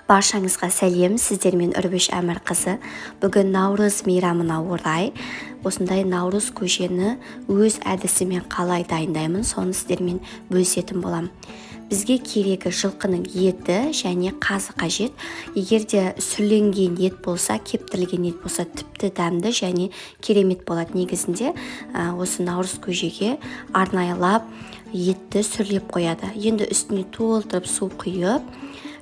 Баршаңызға сәлем, сіздермен Үрбіш Әмірқызы. Бүгін Наурыз мейрамына орай осындай наурыз көжені өз әдісімен қалай дайындаймын, соны сіздермен бөлісетін болам. Бізге керегі жылқының еті және қазы қажет. Егерде сүрленген ет болса, кептірілген ет болса, тіпті дәмді және керемет болады. Негізінде осы наурыз көжеге арнайылап етті сүрлеп қояды. Енді үстіне толтырып су құйып,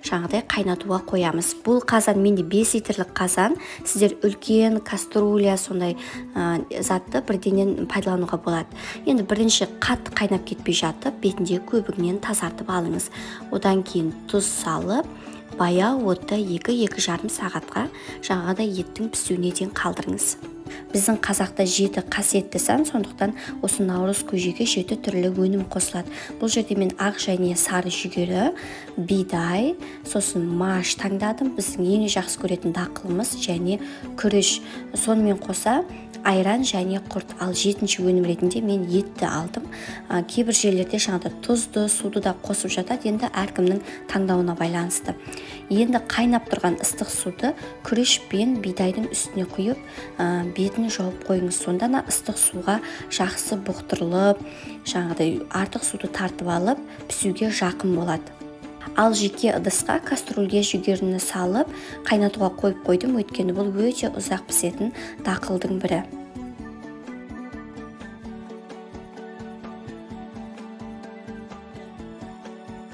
жаңағыдай қайнатуға қоямыз. Бұл қазан менде 5 литрлік қазан. Сіздер үлкен кастрюля сондай затты бірденен пайдалануға болады. Енді бірінші қатты қайнап кетпей жатып, бетіндегі көбігінен тазартып алыңыз. Одан кейін тұз салып, баяу отта 2-2,5 сағатқа жаңағыдай еттің пісуіне дейін қалдырыңыз. Біздің қазақта 7 қасиетті сан, сондықтан осы наурыз көжеге 7 түрлі өнім қосылады. Бұл жерде мен ақ және сары жүгері, бидай, сосын маш таңдадым. Біздің ең жақсы көретін дақылымыз және күріш. Сонымен қоса айран және құрт. Ал 7-ші өнім ретінде мен етті алдым. Кейбір жерлерде жаңағыда тұзды, суды да қосып жатады. Енді әркімнің таңдауына байланысты. Енді қайнап тұрған ыстық суды күріш пен бидайдың үстіне құйып, бетін жауып қойыңыз. Сонда ыстық суға жақсы бұқтырылып, жаңағыдай артық суды тартып алып, пісуге жақын болады. Ал жеке ыдысқа кастрюльге жүгеріні салып, қайнатуға қойып қойдым, өйткені бұл өте ұзақ пісетін дақылдың бірі.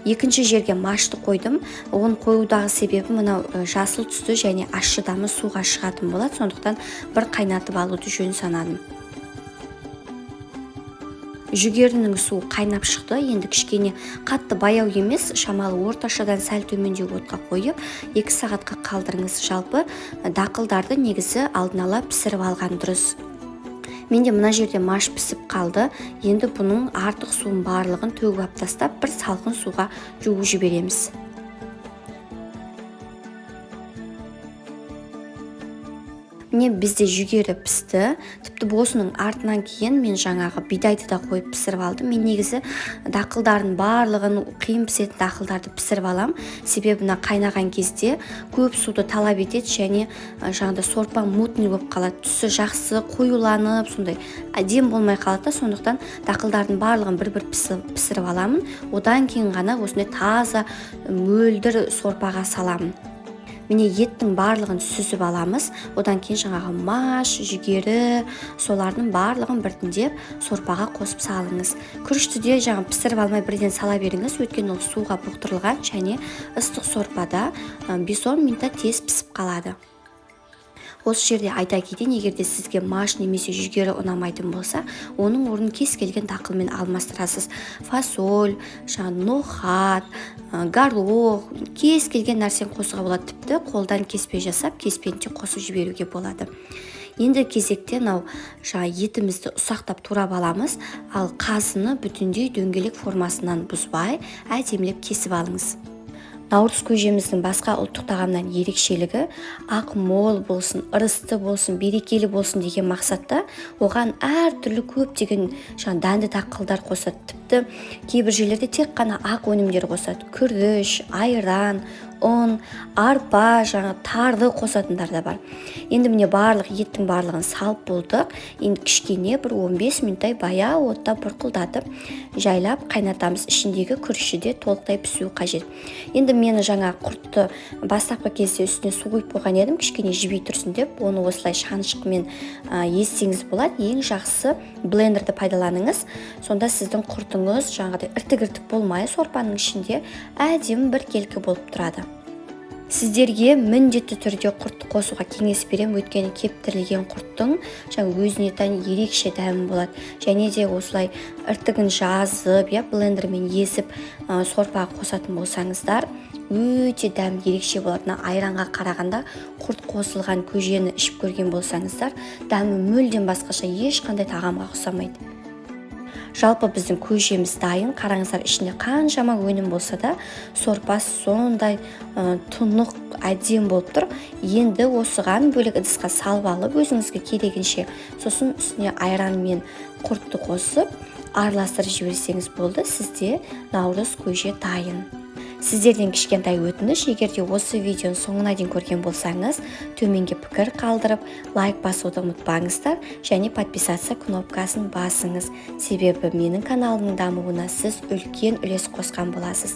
Екінші жерге машты қойдым. Оны қоюдағы себебі мынау жасыл түсті және ащы дамы суға шығатын болады. Сондықтан бір қайнатып алуды жөн санадым. Жүгерінің суы қайнап шықты. Енді кішкене қатты баяу емес, шамалы орташадан сәл төмендеу отқа қойып, 2 сағатқа қалдырыңыз. Жалпы дақылдарды негізі алдын ала пісіріп алған дұрыс. Менде мына жерде маш пісіп қалды. Енді бұның артық суын барлығын төгіп алып тастап, бір салқын суға жуып жібереміз. Міне бізде жүгері пісті. Тіпті осының артынан кейін мен жаңағы бидайды да қойып пісіріп алдым. Мен негізі дақылдардың барлығын, қиын пісетін дақылдарды пісіріп алам. Себебі қайнаған кезде көп суды талап етеді және жаңағыда сорпа мутный болып қалады. Түсі жақсы қоюланып, сондай әдем болмай қалады. Сондықтан дақылдардың барлығын бір-бір пісіріп аламын. Одан кейін ғана осындай таза мөлдір сорпаға саламын. Міне еттің барлығын сүзіп аламыз. Одан кейін жаңағы маш, жүгері, солардың барлығын біртіндеп сорпаға қосып салыңыз. Күрішті де пісіріп алмай бірден сала беріңіз, өйткені ол суға бұқтырылған және ыстық сорпада 5-10 минутта тез пісіп қалады. Осы жерде айта кетейін, егерде сізге маш немесе жүгері ұнамайтын болса, оның орнын кез келген дақылмен алмастырасыз. Фасоль, нохат, горох, кез келген нәрсені қосуға болады. Тіпті қолдан кеспе жасап, кеспенде қосып жіберуге болады. Енді кезекте етімізді ұсақтап турап аламыз, ал қазыны бүтіндей дөңгелек формасынан бұзбай, әдемілеп кесіп алыңыз. Наурыз көжеміздің басқа ұлттық тағамнан ерекшелігі ақ мол болсын, ырысты болсын, берекелі болсын деген мақсатта оған әртүрлі көптеген дәнді дақылдар қосады. Тіпті кейбір жерлерде тек қана ақ өнімдер қосады. Күріш, айран, ұн, арпа, тарды қосатындар да бар. Енді міне еттің барлығын салып болдық. Енді кішкене бір 15 минуттай баяу отта бұрқылдатып жайлап қайнатамыз. Ішіндегі күріші де толықтай пісуі қажет. Енді мені құртты бастапқы кезде үстіне су құйып қойған едім, кішкене жібей тұрсын деп, оны осылай шаншықмен ессеңіз болады. Ең жақсы блендерді пайдаланыңыз. Сонда сіздің құртыңыз іртік-іртік болмай, сорпаның ішінде әдемі бір келкі болып тұрады. Сіздерге міндетті түрде құртты қосуға кеңес берем, өйткені кептірілген құрттың өзіне тән ерекше дәмі болады. Және де осылай іртігін жазып, блендермен езіп сорпаға қосатын болсаңыздар, өте дәм ерекше болады. Айранға қарағанда құрт қосылған көжені ішіп көрген болсаңыздар, дәмі мүлден басқаша, ешқандай тағамға ұқсамайды. Жалпы біздің көжеміз дайын. Қараңыздар, ішінде қаншама өнім болса да, сорпасы сондай тұнық, әдем болып тұр. Енді осыған бөлек ыдысқа салып алып, өзіңізге керегенше, сосын үстіне айран мен құртты қосып, араластырып жіберсеңіз болды. Сізде наурыз көже дайын. Сіздерден кішкентай өтініш, егер де осы видеоны соңына дейін көрген болсаңыз, төменге пікір қалдырып, лайк басуды ұмытпаңыздар, және подписация кнопкасын басыңыз. Себебі менің каналымның дамуына сіз үлкен үлес қосқан боласыз.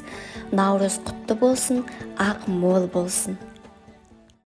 Наурыз құтты болсын, ақ мол болсын.